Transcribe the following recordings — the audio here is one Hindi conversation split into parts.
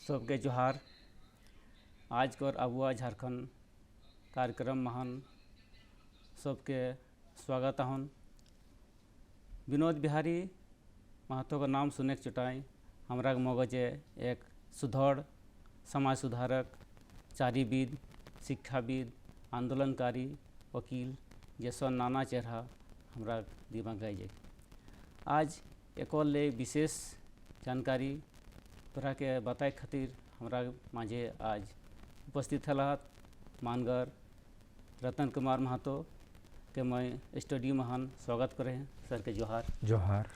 सबके जोहार। आज कर आबुआ झारखंड कार्यक्रम महान सबके स्वागत हन। विनोद बिहारी महतो का नाम सुने के चुटाई हमरा के मगजे एक सुधड़ समाज सुधारक, चारीविद, शिक्षाविद, आंदोलनकारी, वकील जैसा नाना चेहरा हमरा दिमाग आए। आज एक और ले विशेष जानकारी तोरा के बताए खातिर हमरा माझे आज उपस्थित हलात मानगर रतन कुमार महतो के मैं स्टूडियो महान स्वागत करे सर के जोहार। जोहार।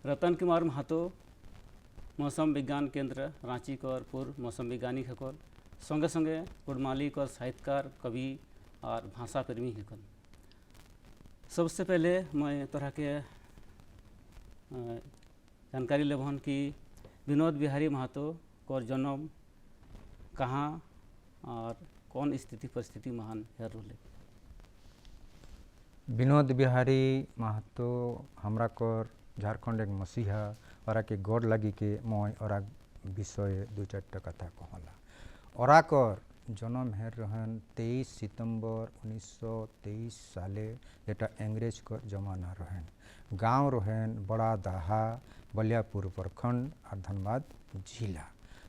रतन कुमार महतो मौसम विज्ञान केंद्र रांची कर पूर्व मौसम वैज्ञानिक हकल, संगे संगे कुड़मालिक और साहित्यकार, कवि और भाषा प्रेमी हकल। सबसे पहले मैं तोरा के जानकारी लेबहन कि विनोद बिहारी महतो को जन्म कहाँ और कौन स्थिति परिस्थिति महान हेर रोले। विनोद बिहारी महतो हमरा कर झारखंड एक मसीहा और के गौर लगी के मैं और विषय दो चार कथा कहला। और कर जन्म हेर रहन 23 सितंबर 1923 साले, जेटा अंग्रेज कर जमाना रहन। गांव रहन बड़ा दाहा, बलियापुर प्रखंड और धनबाद जिला।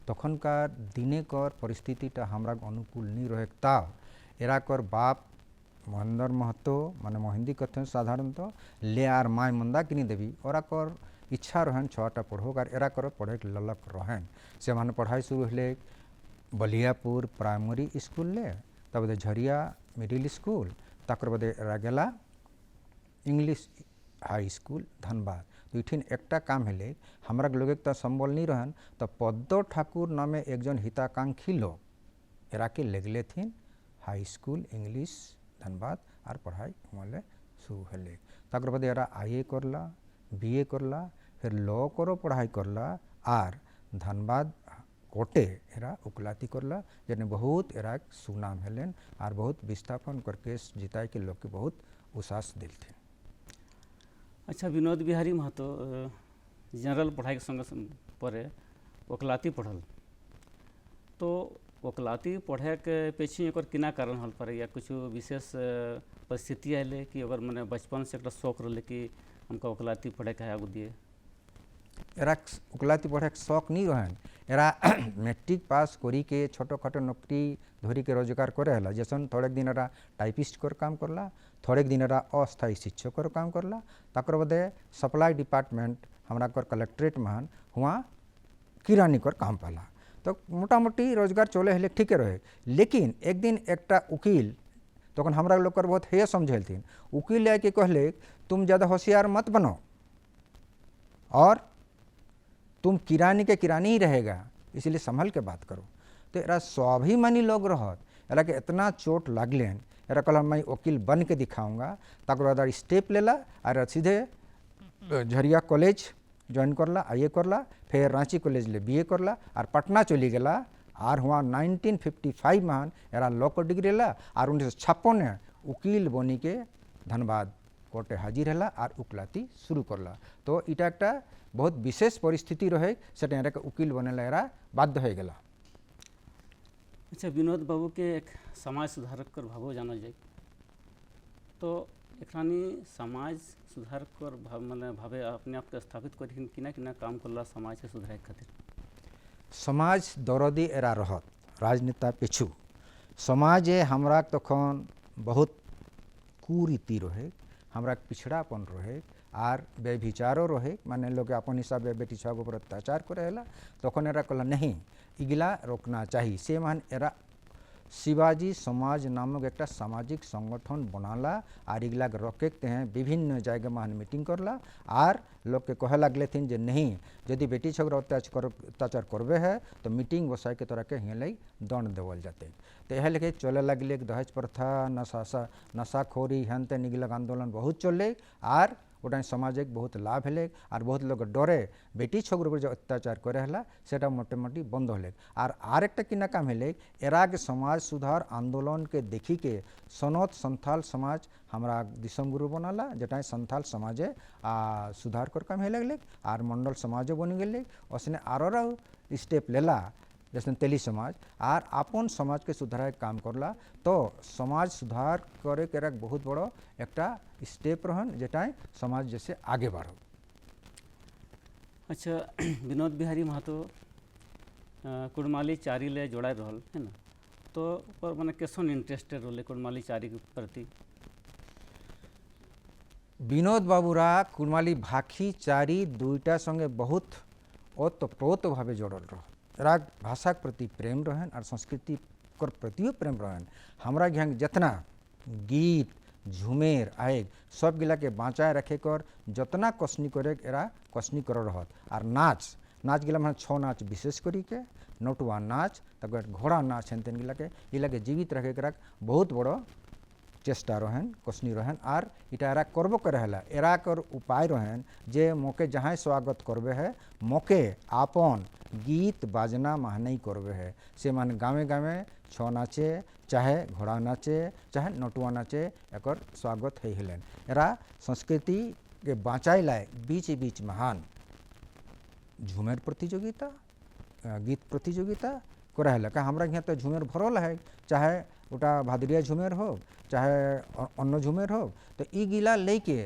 तखनकार दिने कर परिस्थितिटा हमरा अनुकूल नहीं रहे ताव एरा कर बाप महेंद्र महतो माने मोहिंदी कथन साधारणतः ले आर माय मंदा किनी देवी। और कर इच्छा रहन छटा पढ़ो और एरा कर पढ़े ललक रहन। से माने पढ़ाई शुरू हले बलियापुर प्राइमरी स्कूल ले, तब झरिया मिडिल स्कूल, तकर बदे एरा गेला इंग्लिश हाई स्कूल धनबाद। तो इठिन एकटा काम हेले हमरा लोग तो संबल नहीं रहन, तो पद्म ठाकुर नामे एक जन हिताकांक्षी लोग एरा के लगले थीन हाई स्कूल इंग्लिश धनबाद और पढ़ाई हमारे शुरू हेले। तकर बाद एरा आईए करला, बीए करला, फिर लॉ करो पढ़ाई करला और धनबाद कोटे एरा उकलाती करला, जेने बहुत एरा सुनाम हेलेन और बहुत विस्थापन करके जिताए के लोग के बहुत उसास दिल थे। अच्छा, विनोद बिहारी महतो जनरल पढ़ाई के संग पढ़े वकलाती पढ़ल, तो वकलाती पढ़े के पीछे एक किना कारण हल पड़े या कुछ विशेष परिस्थिति आए कि अगर मैंने बचपन से एक शौक रहे कि हमका वकलाती पढ़े के आगू दिए। एरा वकलाती पढ़े के शौक नहीं रहन। एरा मैट्रिक पास करी के छोटो खाटो नौकरी धरी के रोजगार करे हला। जैसन थोड़े दिन एरा टाइपिस्ट कर काम करला, थोड़े दिन एरा अस्थायी शिक्षक कर काम करला, तकर बदे सप्लाई डिपार्टमेंट हमरा कर कलेक्ट्रेट महान हुआ किरानी कर काम पाला। तो मोटा मोटी रोजगार चले हले ठीक रहे। लेकिन एक दिन एकटा उकील तखन हमरा लोग कर बहुत हे समझेलथिन। उकील आके कहले तुम ज़्यादा होशियार मत बनो और तुम किरानी के किरानी ही रहेगा, इसलिए संभल के बात करो। तो एरा स्वाभिमानी लोग रहत, एरा के इतना चोट लागलेन, एरा कहला मैं वकील बन के दिखाऊंगा। तक बाद स्टेप लेला और सीधे झरिया कॉलेज ज्वाइन करला, आईए करला, फिर रांची कॉलेज ले बीए करला और पटना चली गला। और हुआ 1955 महान एरा लॉ को डिग्री ला और 1956 उकील बनी के धनबाद कोर्टे हाजिर है और उकलाती शुरू करला। तो इटा एक बहुत विशेष परिस्थिति रहे से उकील बने एरा बाध्य हो गला। अच्छा, विनोद बाबू के एक समाज सुधारक कर भावो जानल जाए, तो एकरानी समाज सुधारक कर भाव मैंने भावे अपने आप के स्थापित कर किना किना काम करला समाज के सुधारे खातिर। समाज दरदी एरा रहत राजनेता पिछू समाज हमरा तखन बहुत कुरीति रहे, हमरा पिछड़ापन रहे और व्यभिचारो रहे। माने लोग अपन हिसाब से बेटी छुआ पर अत्याचार करेला। तखन एरा कहला नहीं इगला रोकना चाहिए। से मान एरा शिवाजी समाज नामक एक सामाजिक संगठन बनाला और इगला रखते हैं विभिन्न जगह मान मीटिंग करला और लोग के कहे लगले थीन जे नहीं यदि बेटी छोकरा अत्याचार करबे है तो मीटिंग बसाए के तरह के हिलाई दंड देवल जाते। तो यह लेके चले लगले दहेज प्रथा, नशाखोरी हेन तेन इगला आंदोलन बहुत चले और गोटा समाज बहुत लाभ है और बहुत लोग डरे बेटी छोकर पर जो अत्याचार करे हला सेटा मोटे मोटी बंद होले। और एक किना काम है एरा के समाज सुधार आंदोलन के देखी के सनत संथाल समाज हमरा दिसम गुरु बनाला, जेटा संथाल समाजे सुधार कर काम है लगले और मंडल समाजो बन गए। उसने आरो स्टेप लेला जैसे तेली समाज आर आपन समाज के सुधार काम करला तो समाज सुधार करे के एक बहुत बड़ो एकटा स्टेप रहन जेटाई समाज जैसे आगे बढ़ो। अच्छा विनोद बिहारी महतो कुड़माली चारी ले जोड़ा रहल है ना, तो पर माने कैसन इंटरेस्टेड रोले कुड़माली चारी के प्रति? विनोद बाबूरा कुड़माली भाखी चारी दुईटा संगे बहुत ओतप्रोत भावे जोड़ल रह राग भाषा के प्रति प्रेम रहन और संस्कृति कर प्रतियो प्रेम रहन। हमरा यहाँ जितना गीत झुमेर आए सब गिला के बाँचाए रखे कर जतना कसनी करे एरा कसनी कर रहत और नाच नाच गिला में 6 नाच विशेष करी के नटुआ नाच तक घोड़ा नाच हैं तेन गिला के जीवित रखे के बहुत बड़ो चेष्टा रहन कसनी रहन और इटा एरा करबो करे हला एरा कर उपाय रहन जे मोके जहाँ स्वागत करबे है मोके आपन गीत बाजना महनई करबे है से मान गाँवे गाँवे 6 नाचे चाहे घोड़ा नाचे चाहे नटुआ नाचे एकर स्वागत है हलन। एरा संस्कृति के बाँचाई लाए बीच बीच महान झूमेर प्रतियोगिता गीत प्रतियोगिता करे हला का हमरा यहाँ तो झूमेर भरल है चाहे उटा भादरिया झूमेर हो चाहे अन्न झूमेर हो तो ई गिला लेके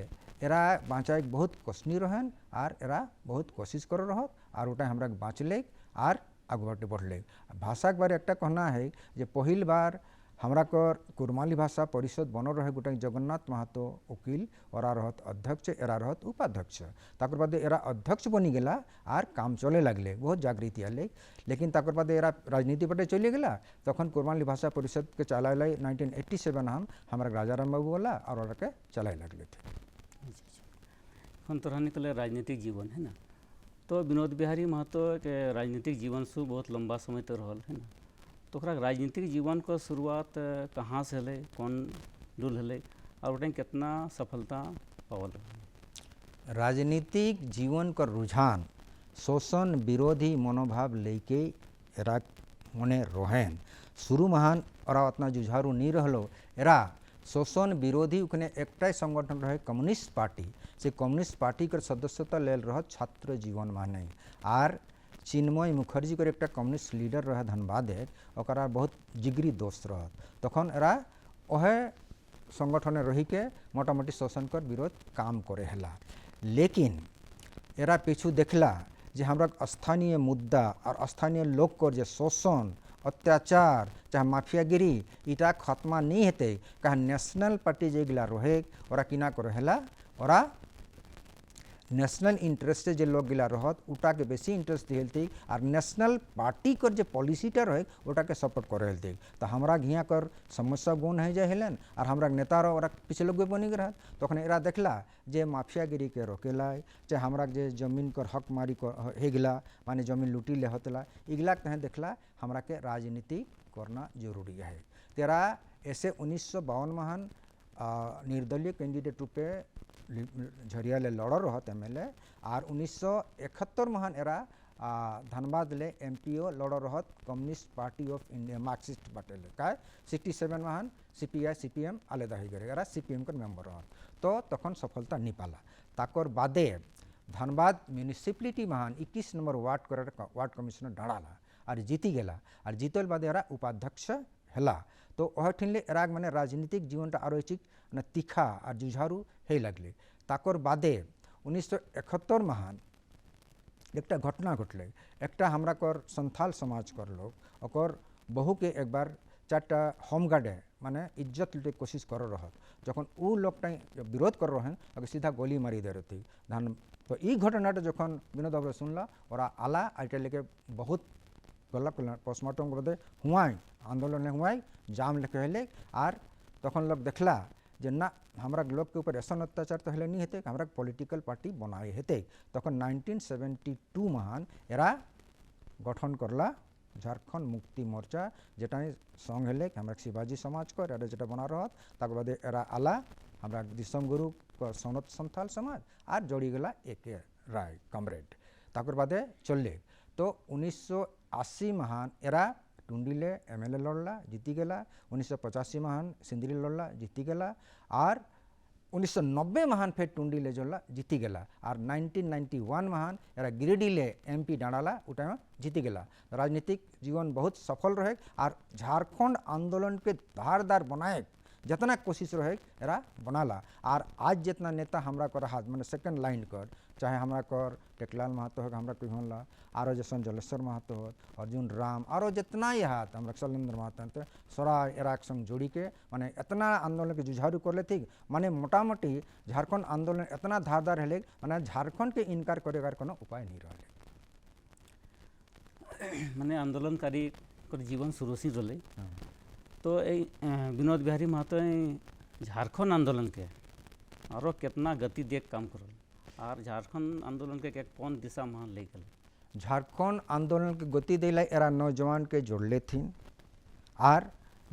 एरा बाँचाए बहुत कसनी रहन और एरा बहुत कोशिश कर रहत और उटा हमरा बाँचले और आगे बढ़ले। भाषा के बारे एक कहना है जे पहिल बार हमरा कर कुड़माली भाषा परिषद बनल रहे गोटे जगन्नाथ महतो वकील ओरा रहत अध्यक्ष एरा रहत उपाध्यक्ष ताकर बाद एरा अध्यक्ष बनी गला और काम चले लगले बहुत जागृति आले लेकिन ताकर बाद एरा राजनीति पटे चले गला तखन कुड़माली भाषा परिषद के चलाए 1987 हम हमारा राजाराम बाबू वाला और ओरा के चलाए लगले थे। हम तो रहने के राजनीतिक जीवन है ना, तो विनोद बिहारी महतो के राजनीतिक जीवन से बहुत लंबा समय तो रहल है ना, तो राजनीतिक जीवन को शुरुआत कहाँ से हले कौन डूल हले और उठे कितना सफलता पावल? राजनीतिक जीवन का रुझान शोषण विरोधी मनोभाव लेके एरा मने रोहन शुरू महान और उतना जुझारू नहीं रहलो एरा शोषण विरोधी उखने एकटाई संगठन रहे कम्युनिस्ट पार्टी से कम्युनिस्ट पार्टी कर सदस्यता लेल रह छात्र जीवन माने आर चिन्मय मुखर्जी कर एक कम्युनिस्ट लीडर रहे धनबाद ओकरा बहुत जिगरी दोस्त रहत तखन एरा ओहे संगठन रही के मोटामोटी शोषण कर विरोध काम करे हला लेकिन एरा पीछू देखला जे हमरा स्थानीय मुद्दा और स्थानीय लोग कर जे शोषण अत्याचार चाहे माफियागिरी इटा खत्मा नहीं हेते कहा नेशनल पार्टी जे गिला रहे ओरा किना करे हला ओरा नेशनल इंटरेस्ट जे लोग गिला रहत उटा के बेसी इंटरेस्ट दिलते और नेशनल पार्टी कर जे पॉलिसीटा रहे उटा के सपोर्ट करे हलते तो हमरा घिया कर समस्या गुण है जे हेलन और हमरा नेता और पीछे लोग बनी रह तखन एरा देखला जे माफियागिरी के रोकेला चाहे हमरा जे जमीन कर हक मारी हे गिला माने जमीन लूटी ले हतला इगला कहें देखला हमरा के राजनीति करना जरूरी है। तेरा ऐसे 1952 महान निर्दलीय कैंडिडेट रूपे झरिया ले लड़ रहत एमएलए और 1971 महान एरा धनबाद ले एमपीओ लड़ रहत communist party of India Marxist party ले का 67 महान सीपीआई सीपीएम आलेदा ही गए एरा सीपीएम कर मेंबर रहत तो तखन सफलता नहीं पाला ताकर बादे धनबाद म्यूनिसिपलिटी महान 21 नंबर वार्ड कमिश्नर डाड़ाला और जीती गला और जीतल बादे एरा उपाध्यक्ष हला तो वह ठिनले एराग माने राजनीतिक जीवनटा आरो चिक ना तीखा और जुझारू हे लगले ताकर बादे 1971 महान एकटा घटना घटले एकटा हमरा कर संथाल समाज कर लोग ओकर बहु के एक बार 4टा होमगार्डे माने इज्जत लुटे कोशिश कर रहत जखन उ लोग विरोध कर रहे हैं सीधा गोली मारी दे रही धान तो ई घटनाटा जखन विनोद बाबू सुनला और आला आइटा लेके बहुत गलत पोस्टमार्टम कर दे हुआई आंदोलन हुआई जाम लेके हेले और तखन लोग देखला जे ना हमरा लोग के ऊपर ऐसा अत्याचार तो हेले नहीं हेते हमरा पॉलिटिकल पार्टी बनाए हेते तखन 1972 महान एरा गठन करला झारखंड मुक्ति मोर्चा जेटा संग हेले हमरा शिवाजी समाज कर एरा जेटा बना रहत ताक बाद एरा आला हमरा दिसम गुरु सनत संथाल समाज और जोड़ी गला एक राय कमरेड ताकर बादे चलले तो 1980 महान एरा टुंडिले एमएलए लड़ला जीती गला 1985 महान सिंदरी लड़ला जीती गला और 1990 महान फेर टुंडी ले जोला जीती गेला और 1991 महान एरा गिरिडीह ले एमपी डाँडाला उटा में जीती गेला। राजनीतिक जीवन बहुत सफल रहे और झारखंड आंदोलन के धारदार बनाए जितना कोशिश रहे एरा बनाला। और आज जितना नेता हमरा को रहा मैंने सेकंड लाइन कर चाहे हमरा कर टेकलाल महतो हो हमरा कोई होला आरो जैसन जलेश्वर महतो हो अर्जुन राम आरो जितना यहाँ हमरा शैलेंद्र महतो सोरा एरा संग जोड़ी के माने इतना आंदोलन के जुझारू कर ले थी माने मोटा मोटी झारखंड आंदोलन इतना धारदार है माने झारखंड के इनकार करेगार कोनो उपाय नहीं रहे। माने आंदोलनकारी जीवन शुरू से रहे तो विनोद बिहारी महतो झारखंड आंदोलन के और कितना गति देख काम कर और झारखंड आंदोलन के कौन दिशा में ले गए। झारखंड आंदोलन के गति दिला एरा नौजवान के जोड़ले थीन और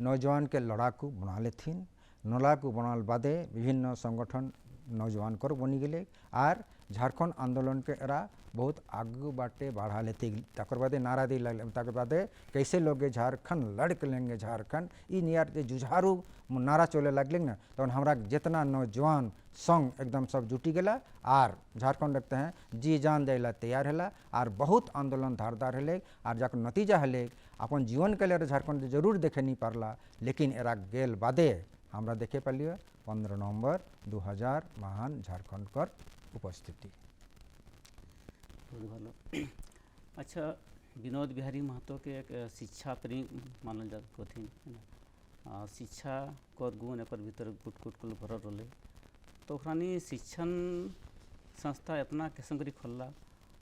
नौजवान के लड़ाकू बना ले थीन। लड़ाकू बनाल बादे विभिन्न संगठन नौजवान कर बनी गए और झारखंड आंदोलन के एरा बहुत आगू बाटे बढ़ा लेते तक बादे नारा दी तक बादे कैसे लोग झारखंड लड़क लेंगे झारखंड ई नियर जुझारू नारा चले लगले ना तो हमरा जितना नौजवान संग एकदम सब जुटी गला और झारखंड रखते हैं जी जान देला तैयार है और बहुत आंदोलन धारदार है और जाकर नतीजा है अपन जीवन के लिए झारखंड जरूर देखे नहीं पारला लेकिन एरा गेल बादे हमरा देखे पालिए 15 नवंबर 2000 महान झारखंड कर उपस्थिति। भालो अच्छा विनोद बिहारी महतो के एक शिक्षा प्रेमी मानल जात थी शिक्षा कर गुण एक भीतर कुट कुट कुल भर रहे तो शिक्षण संस्था इतना किस्म करी खोलला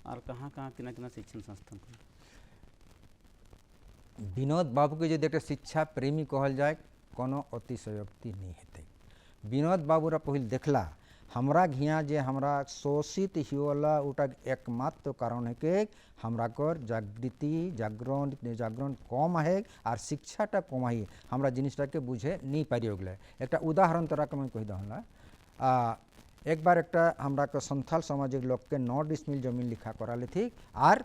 और कहाँ कहाँ किना किना शिक्षण संस्थान खोल। विनोद बाबू के जो देखे शिक्षा प्रेमी कहल जाए कोनो अतिशयोक्ति नहीं हेते। विनोद बाबू रा पहिल देखला हमरा घिया जे हमरा शोषित हियोला उटा एकमात्र कारण है कि हमरा कर जागृति जागरण कम है और शिक्षाटा कम है हमरा जिनिसटा के बुझे नहीं पारि गए। एक उदाहरण तरह के मैं कही दहला एक बार एक हमरा के संथाल सामाजिक लोग के 9 डिसमिल जमीन लिखा करा ले थी और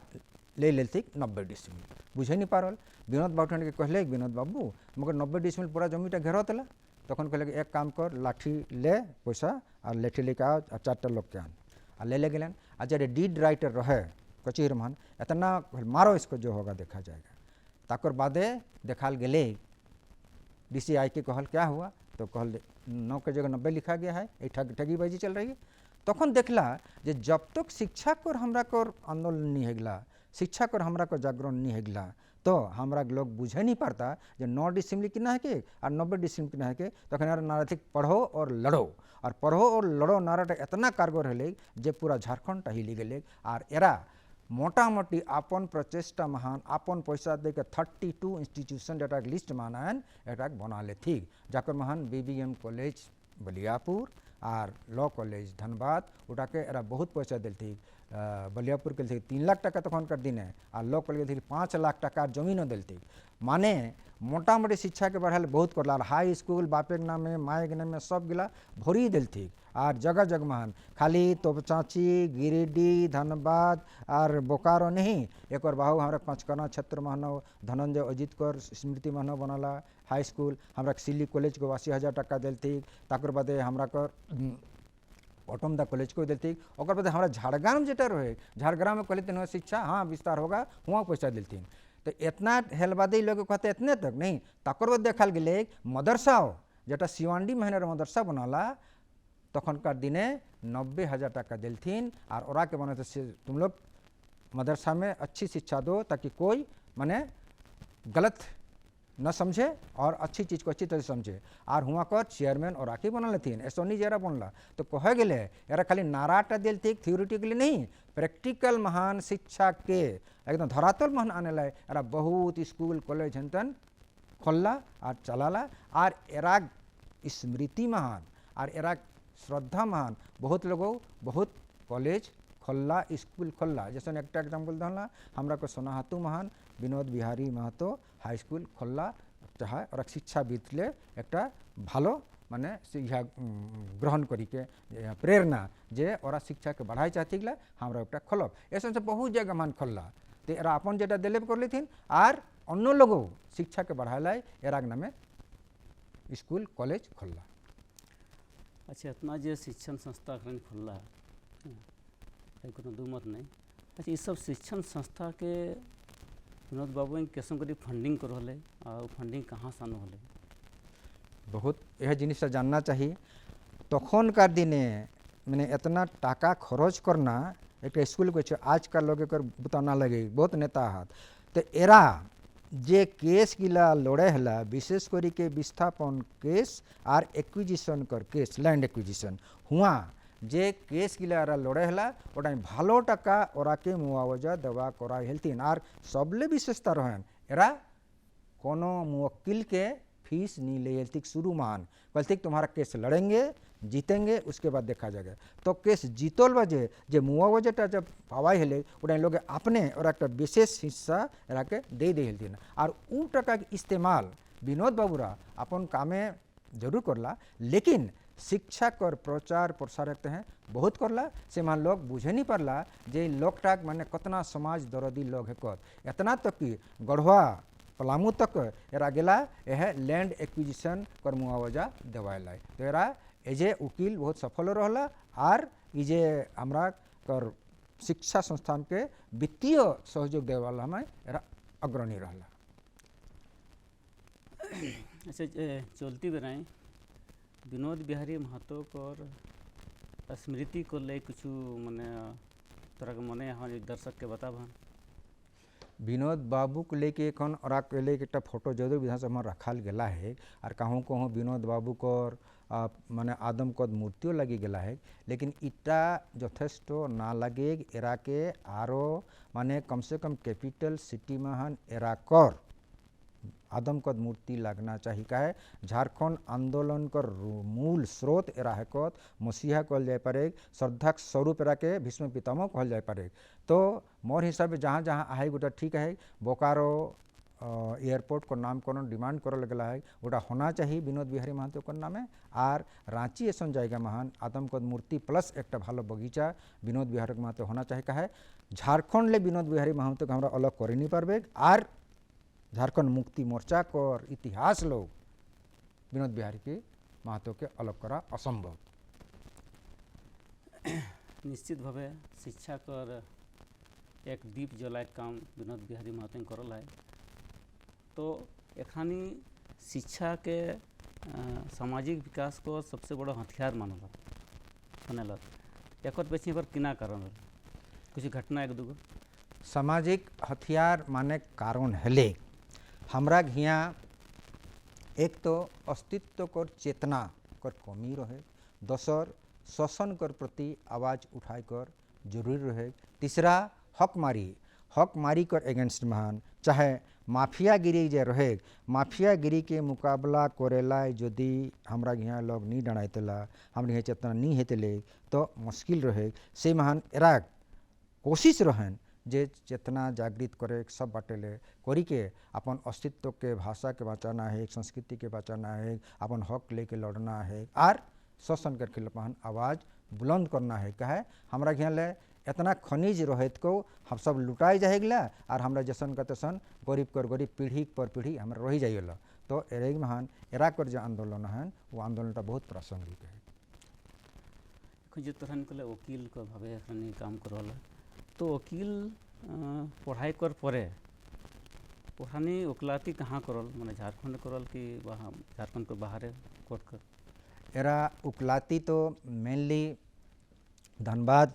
ले थी 90 डिसमिल बुझे नहीं पारल। विनोद बाबू के कहले विनोद बाबू मगर 90 डिसमिल पूरा जमीनटा घेर देला तखन कहले एक काम कर लाठी ले पैसा और लेठी लेके आओ और 4टा लोग के आन और ले गए और जब डीड राइटर रहे कचेर मान इतना मारो इसको जो होगा देखा जाएगा। ताकर बादे देखाल गले DCI के कहल क्या हुआ तो कहल 9 के जगह 90 लिखा गया है ये ठगीबाजी चल रही है। तखन देखला जे जब तक शिक्षा कर हमरा कर आंदोलन नहीं हेगला शिक्षा कर हमरा को जागरण नहीं हेगला तो हमरा लोग बुझे नहीं पाता जो 9 डिसमिल किना है के और 90 डिसमिल किना है के तखन नारा थी पढ़ो और लड़ो नारा इतना कारगर है जे पूरा झारखंड हिली गए और एरा मोटा मोटी आपन प्रचेष्टा महान आपन पैसा दे के 32 इंस्टीट्यूशन डाटा लिस्ट मानायन एक बना ले थी जाकर महान BBM कॉलेज बलियापुर और लॉ कॉलेज धनबाद उठा के एरा बहुत पैसा दिल थी बलियापुर के 3 लाख टका तक कर दिन और लॉ कॉलेज 5 लाख टका जमीन दिल थी माने मोटा मोटी शिक्षा के बढ़ाल बहुत करला हाई स्कूल बापे के नाम में माए के नाम में सब गिला भरी दिल थी और जगह जगह महान खाली तोपचाची गिरिडीह धनबाद और बोकारो नहीं एक और बाहु हमारा पंचकर्णा क्षेत्र मानव धनंजय अजित कर स्मृति मानव बनला हाई स्कूल हमरा सिल्ली कॉलेज को 80,000 टका दिल थी ताकर बादे हमरा कर ऑटोमदा कॉलेज को दिल थी और बाद हमारा झाड़ग्राम जेटा रहे झाड़ग्राम में कहते शिक्षा हाँ विस्तार होगा वहाँ पैसा दिल थी तो इतना हेलबादी लोग कहते इतने तक नहीं ताकर बाद देखल गए मदरसा जेटा शिवांडी महीना मदरसा बनाला तखनकार दिने 90,000 टका दिल थीन और ओरा के बने तुम लोग मदरसा में अच्छी शिक्षा दो ताकि कोई माने गलत न समझे और अच्छी चीज़ को अच्छी तरह समझे और हुआ कर चेयरमैन और आके बना लेथिन एसोनी जरा बनला तो कहे गए यार खाली नाराटा दिल थी थ्योरिटिकली नहीं प्रैक्टिकल महान शिक्षा के एकदम धरातल महान आने लाए यार बहुत स्कूल कॉलेज हन खोलला और चलाला और एरा स्मृति महान और एरा श्रद्धा महान बहुत लोगों बहुत कॉलेज खोलला स्कूल खोलला जैसे एक एग्जाम्पल दहला हमरा को सोनाहातू महान विनोद बिहारी महतो हाई स्कूल खोलला चाहे और शिक्षाविद ले एक भालो माने ग्रहण करी के प्रेरणा जे और शिक्षा के बढ़ाई चाहती गला हमरा एक खोलब ऐसा से बहुत जगह मान खोलला तो एरा अपन जेटा दिले कर लेथिन और अन्य लोगों शिक्षा के बढ़ाला एरा नामे स्कूल कॉलेज खोलला। अच्छा इतना जे शिक्षण संस्था अखन खुलला है कोनो दू मत नहीं। अच्छा ये सब शिक्षण संस्था के विनोद बाबू कैसे करी फंडिंग कर रहे और फंडिंग कहाँ से आनो हले? बहुत यह जिनिस जानना चाहिए। तखनकार दिने मैंने इतना टाका खरच करना एक स्कूल को आजकल लोग एक बुता ना लगे बहुत नेता हाथ तो एरा जे केस गिला लड़े हला विशेष करी के विस्थापन केस और एक्विजिशन कर केस लैंड एक्विजिशन हुआ जे केस गिला एरा लड़े हला ओटा भालो टाका ओरा के मुआवजा देवा करा हेल्थिन और सबले विशेषता रहें एरा कोनो मुवक्किल के फीस नहीं ले हेल्थिक शुरू मान कहते तुम्हारा केस लड़ेंगे जीतेंगे उसके बाद देखा जाएगा। तो केस जीतल बजे जे मुआवजाटा जब पावाई हेले उड़ा लोग अपने और एक विशेष हिस्सा एरा के दे हेल्थिन और उ टाका के इस्तेमाल विनोद बाबूरा अपन कामे जरूर करला लेकिन शिक्षा कर प्रचार प्रसार रखते हैं बहुत करला से मान लोग बुझे नहीं पारला जे लोकटाक माने कतना समाज दरदी लोग है इतना तक कि गढ़वा पलामू तक एरा गेला यह लैंड एक्विजिशन कर मुआवजा देवाला तो एरा एजे वकील बहुत सफल रहला और इजे हमरा कर शिक्षा संस्थान के वित्तीय सहयोग देवाला हमें एरा अग्रणी रहला। अच्छा चलती बेराई विनोद बिहारी महतो कर स्मृति को ले कुछ माने तोरा के मने हाँ दर्शक के बताबन। विनोद बाबू को लेके एखन और एक फोटो जदूर विधानसभा में रखाल गला है और कहूँ कहूँ विनोद बाबू को माने आदम कद मूर्तियों लगी गला है लेकिन इटा यथेष्ट ना लगे एरा के आरो माने कम से कम कैपिटल सिटी में एरा कर आदम कद मूर्ति लगना चाहिए कहे झारखंड आंदोलन कर मूल स्रोत एरा है कद मसीहा कहल जाए पारे श्रद्धा स्वरूप एरा के भीष्म पितामह कहल जाए पारे। तो मोर हिसाब से जहाँ जहाँ आहे गोटा ठीक है बोकारो एयरपोर्ट को नामकरण डिमांड करल गला है गोटा होना चाहिए विनोद बिहारी महतो कर नामे और रांची ऐसा जाएगा महान आदम कद मूर्ति प्लस एक भालो बगीचा विनोद बिहारी महतो होना चाहिए कहे झारखंड ले विनोद बिहारी महतो हमरा अलग कर नहीं पारबे और झारखंड मुक्ति मोर्चा कर इतिहास लोग विनोद बिहारी के महतो के अलग करा असंभव। निश्चित भावे शिक्षा कर एक दीप जलाए काम विनोद बिहारी महतो करल है। तो एखानी शिक्षा के सामाजिक विकास को सबसे बड़ा हथियार मानल एक पीछे पर किना कारण कुछ घटना एक दूगो सामाजिक हथियार माने कारण हेले हमरा घिया एक तो अस्तित्व कर चेतना कर कमी रहे दोसर शोषण कर प्रति आवाज़ उठाए कर जरूरी रहे तीसरा हक मारी कर एगेंस्ट महान चाहे माफियागिरी जे रहे माफियागिरी के मुकाबला करेला यदि हमरा घिया लोग नहीं डराइतेला हमरा घिया चेतना नहीं हेतले तो मुश्किल रहे से महान एरा कोशिश रहन जे चेतना जागृत करे सब बाटेले करी के अपन अस्तित्व के भाषा के बचाना है संस्कृति के बचाना है अपन हक लेके लड़ना है और शोषण के खिलाफ आवाज़ बुलंद करना है कहे हमरा घिया ले इतना खनिज रहत को हम सब लुटाई जाएगा और हमरा जैसन का तैसन गरीब कर गरीब पीढ़ी पर पीढ़ी हमारा रही जाइला। तो एरे महान एरा कर जो आंदोलन है वो आंदोलन बहुत प्रासंगिक है। जो तरह निकले वकील को भावे काम करल तो वकील पढ़ाई कर परे पढ़ानी वकलाती कहाँ करल माने झारखंड करल कि वहाँ झारखंड को बाहर कोर्ट कर एरा वकलाती तो मेनली धनबाद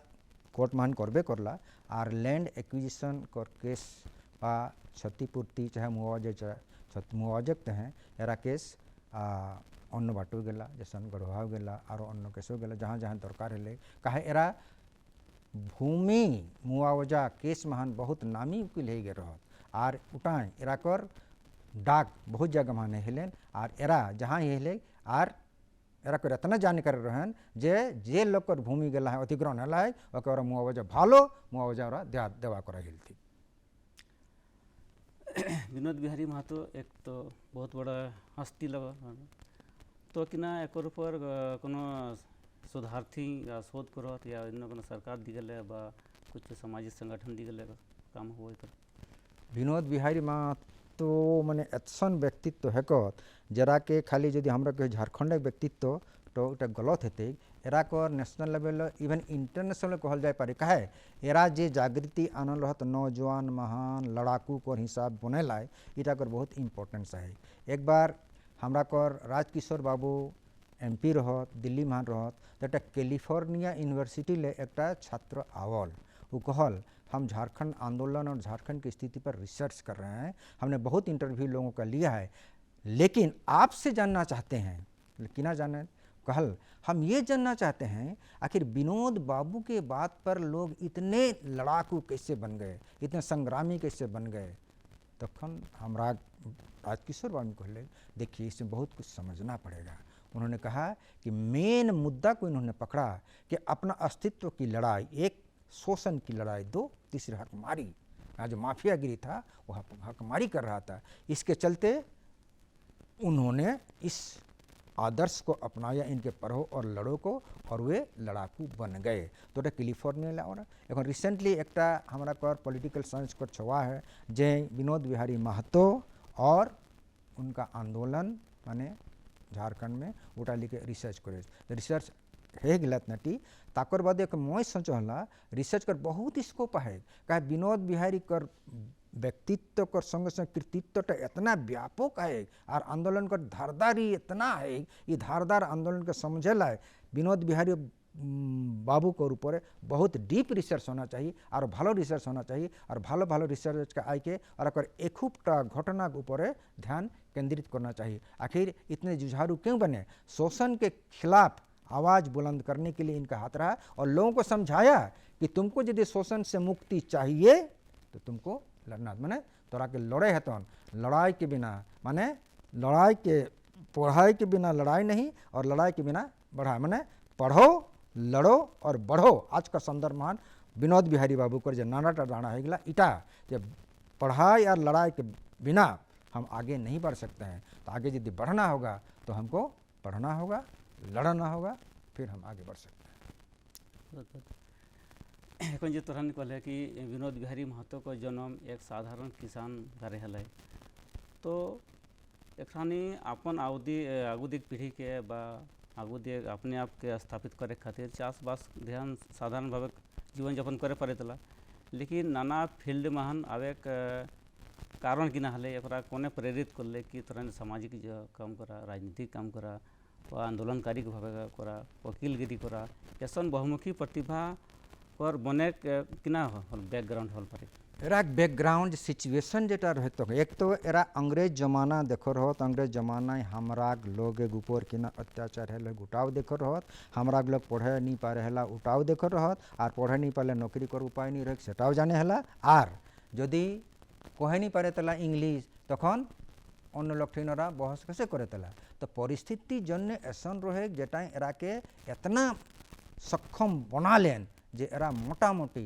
कोर्ट मान करबे करला और लैंड एक्विजिशन कर केस बा क्षतिपूर्ति चाहे मुआवजक हैं एरा केस अन्न बाटू गला जैसन गढ़वा गला और अन्न केसो गला जहाँ जहाँ दरकार है कहे एरा भूमि मुआवजा केस महान बहुत नामी वकील है गे रह और उठाए एरा कर डाक बहुत जगह माने हेलेन और एरा जहाँ हेले और एरा कर इतना जानकारी रहन जे लोग कर भूमि गला है अतिक्रमण है ओकर मुआवजा भालो मुआवजा देवा कर हेल्थी। विनोद बिहारी महतो एक तो बहुत बड़ा हस्ती लगा तो कि ना एक ऊपर कोनो शोधार्थी या शोध करत या कोनो सरकार दी गले बा कुछ सामाजिक संगठन दी गले काम हो विनोद बिहारी महतो माने ऐसन व्यक्तित्व है जरा के खाली यदि हमरा के झारखंड व्यक्तित्व तो इटा गलत हेते एरा को नेशनल लेवल इवन इंटरनेशनल कहल जाय पारे काहे एरा जे जागृति आनल रहत नौजवान महान लड़ाकू कर हिसाब बने लाए इटा कर बहुत इम्पोर्टेंस है। एक बार हमरा कर राजकिशोर बाबू एमपी रहत दिल्ली महान रहत तो एक कैलिफोर्निया यूनिवर्सिटी ले एक छात्र आवल वो कहल हम झारखंड आंदोलन और झारखंड की स्थिति पर रिसर्च कर रहे हैं, हमने बहुत इंटरव्यू लोगों का लिया है, लेकिन आपसे जानना चाहते हैं। लेकिन ना जाने कहल हम ये जानना चाहते हैं आखिर विनोद बाबू के बात पर लोग इतने लड़ाकू कैसे बन गए, इतने संग्रामी कैसे बन गए। तखन हमरा राजकिशोर बाबू कहले देखिए इसमें बहुत कुछ समझना पड़ेगा। उन्होंने कहा कि मेन मुद्दा को इन्होंने पकड़ा कि अपना अस्तित्व की लड़ाई, एक शोषण की लड़ाई, दो तीसरी हकमारी, जो माफियागिरी था वो हकमारी कर रहा था। इसके चलते उन्होंने इस आदर्श को अपनाया इनके पढ़ो और लड़ो को और वे लड़ाकू बन गए। तो कैलिफोर्निया लाओ एखन रिसेंटली एक हमारा कर पॉलिटिकल साइंस को छवा है जे विनोद बिहारी महतो और उनका आंदोलन माने झारखंड में उठा लिखे रिसर्च करे रिसर्च है गलत नटी ताकर बाद एक मैं सोचला रिसर्च कर बहुत स्कोप है कहे विनोद बिहारी कर व्यक्तित्व कर संग संग कृतित्व इतना व्यापक है और आंदोलन कर धारदारी इतना है ये धारदार आंदोलन के समझे ला विनोद बिहारी बाबू के ऊपर बहुत डीप रिसर्च होना चाहिए और भालो रिसर्च होना चाहिए और भालो भालो रिसर्च का आके और अगर एकूपटा घटना के ऊपर ध्यान केंद्रित करना चाहिए। आखिर इतने जुझारू क्यों बने, शोषण के खिलाफ आवाज़ बुलंद करने के लिए इनका हाथ रहा और लोगों को समझाया कि तुमको यदि शोषण से मुक्ति चाहिए तो तुमको लड़ना, माने तोरा के लड़े है तो लड़ाई के बिना माने लड़ाई के पढ़ाई के बिना लड़ाई नहीं और लड़ाई के बिना बढ़ाई, माने पढ़ो लड़ो और बढ़ो। आज का संदर्भ महान विनोद बिहारी बाबू कर जो नानाटा दाना है गला इटा जब पढ़ाई और लड़ाई के बिना हम आगे नहीं बढ़ सकते हैं। तो आगे यदि बढ़ना होगा तो हमको पढ़ना होगा, लड़ना होगा, फिर हम आगे बढ़ सकते हैं। এখন যে তোরা कहले कि विनोद बिहारी महतो का जन्म एक साधारण किसान घरे हल तो एखनी अपन आगुदिक पीढ़ी के बा आगुदिक अपने आप के स्थापित करे खातिर चाषबास ध्यान साधारण भाव जीवन यापन करे पड़े तला, लेकिन नाना फील्ड महान आवे कारण कि ना हले एक कोने प्रेरित करले कि तोरा सामाजिक काम करा, राजनीतिक काम करा, आंदोलनकारी भाव करा, वकीलगिरी करा, ऐसा बहुमुखी प्रतिभा पर बने कि ना बैकग्राउंड हल पारे एरा बैकग्राउंड सिचुएशन जेटा रहे तो एक तो एरा अंग्रेज जमाना देखो रहत, अंग्रेज जमाना हमरा लोग ऊपर कि ना अत्याचार है उठाव देखो रहत, हमरा लोग पढ़े नहीं पा रहे उठाव देखो रहत और पढ़े नहीं पाले नौकरी कर उपाय नहीं रहे सेटाও जाने हला और यदि कहे नहीं पारे तला इंग्लिश तखन अन्य लोग ठिनरा बहस कैसे करे तला। तो परिस्थिति जन्य ऐसा रहे जेटा एरा के इतना सक्षम बना लेन जे एरा मोटा मोटी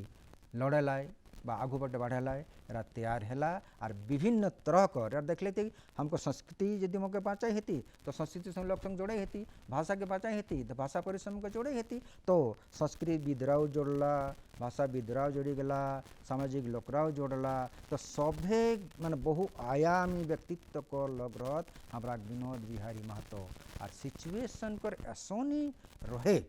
लड़े लाए बा आगू बटे बढ़े लाए एरा तैयार हैला और विभिन्न तरह कर यार देख लेते हमको संस्कृति यदि मौके बाँचाई हेती तो संस्कृति संग लोग संग जोड़े हेती, भाषा के बाँचाई हेती तो भाषा परिश्रम के जोड़े हेती, तो संस्कृत विद्राव जोड़ला, भाषा विद्राव जोड़ी गला, सामाजिक लोकराव जोड़ला, तो सभे माने बहुआयामी व्यक्तित्व को लग रहत हमारा विनोद बिहारी महतो और सिचुएशन कर ऐसोनी रहे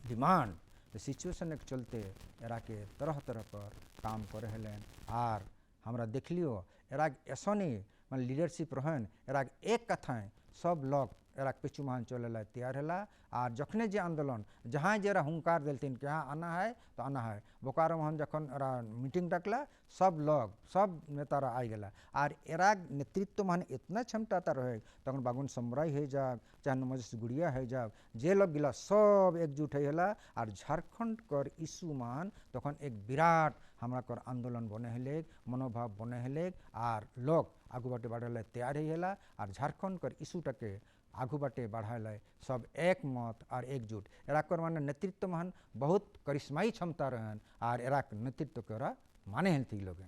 डिमांड तो सिचुएशन के चलते एरा के तरह तरह पर काम करे हलेन और हमरा देख लियो एरा ऐसोनी मान लीडरशिप रहन एरा एक कथाएं सब लोग एरा पिछू मान चले ला तैयार हला और जखने जे आंदोलन जहाँ जरा हुंकार दिलथिन कि हाँ आना है तो आना है बोकारो मोहन जखन एरा मीटिंग डाकला सब लोग सब नेतारा आई गला और एरा नेतृत्व मान इतना क्षमता रहे तक बागुन सम्राई है जाग चाहे नमज गुड़िया है जाग जे लोग गिला सब एकजुट है और झारखंड कर इशू मान तखन एक विराट हमरा कर आंदोलन बने हेले मनोभाव बने हेले और लोग आगू बाटे बढ़े तैयार है और झारखंड कर इशूटा के आगू बाटे बढ़ाए सब एक मत और एकजुट एरा कर मान नेतृत्व मान बहुत करिश्माई क्षमता रहन और एरा नेतृत्व के माने हेल्थी लोग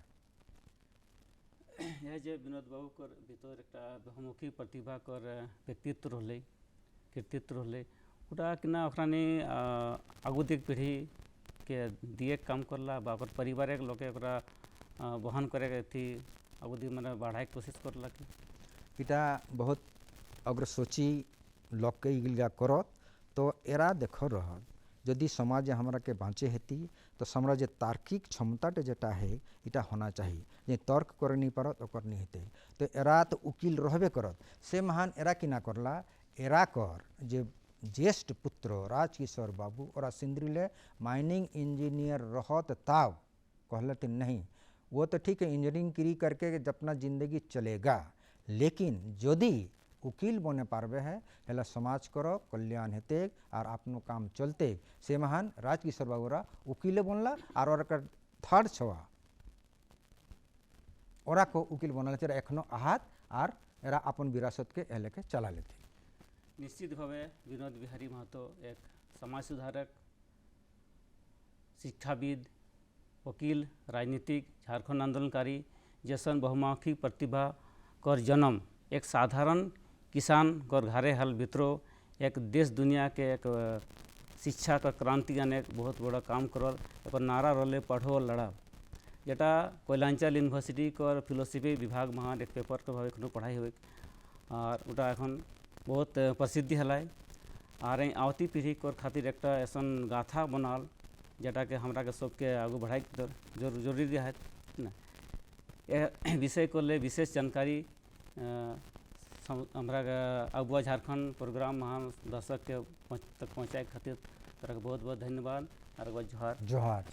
यह जे विनोद बाबू कर भीतर एक बहुमुखी प्रतिभा कर व्यक्तित्व रहले कृतित्व रहले उटा किना ओखरानी आगुदिक पीढ़ी के दिए काम करला बा परिवार के लोग बहन करे थी आगुदी मैंने बढ़ाए कोशिश करला कि इटा बहुत अग्र सोची लके इगलिया करत तो एरा देख रह यदि समाज हमरा के बाँचे हेती तो हमरा जे तार्किक क्षमताटे जेटा है इटा होना चाहिए जे तर्क कर नहीं पारत ओकर नहीं हेते तो एरा तो उकिल रहबे करत से महान एरा कि ना करला एरा कर जे ज्येष्ठ पुत्र राजकिशोर बाबू और सिंदरीले माइनिंग इंजीनियर रहत तब कहलते नहीं वो तो ठीक है इंजीनियरिंग करी करके अपना ज़िंदगी चलेगा लेकिन यदि उकील बने पारबे है हेला समाज करो कल्याण हेते और अपनो काम चलते से महान राजकिशोर बाबूरा उकीले बनला और थर्ड छवा ओरा को उकील बनल तेरा एखनो आहत और एरा अपन विरासत के एले के चला लेते। निश्चित भावे विनोद बिहारी महतो एक समाज सुधारक शिक्षाविद वकील राजनीतिक झारखंड आंदोलनकारी जैसन बहुमुखी प्रतिभा कर जन्म एक साधारण किसान कर घरे हल भितरो एक देश दुनिया के एक शिक्षा का क्रांति अनेक बहुत बड़ा काम करल एक नारा रले पढ़ो लड़ा जेटा कोयलांचल यूनिवर्सिटी कर फिलोसफी विभाग महान एक पेपर के भाव एखनो पढ़ाई हुए और उटा एखन बहुत प्रसिद्धि हलाय और आवती पीढ़ी कर खातिर एक ऐसन गाथा बनाल जेटा के हमरा के सबके आगू बढ़ाई जरूरी है ना यह विषय को ले विशेष जानकारी हमरा अगुआ झारखंड प्रोग्राम महान दर्शक के तक पहुँचाए खातिर तरह बहुत बहुत धन्यवाद और जोहार।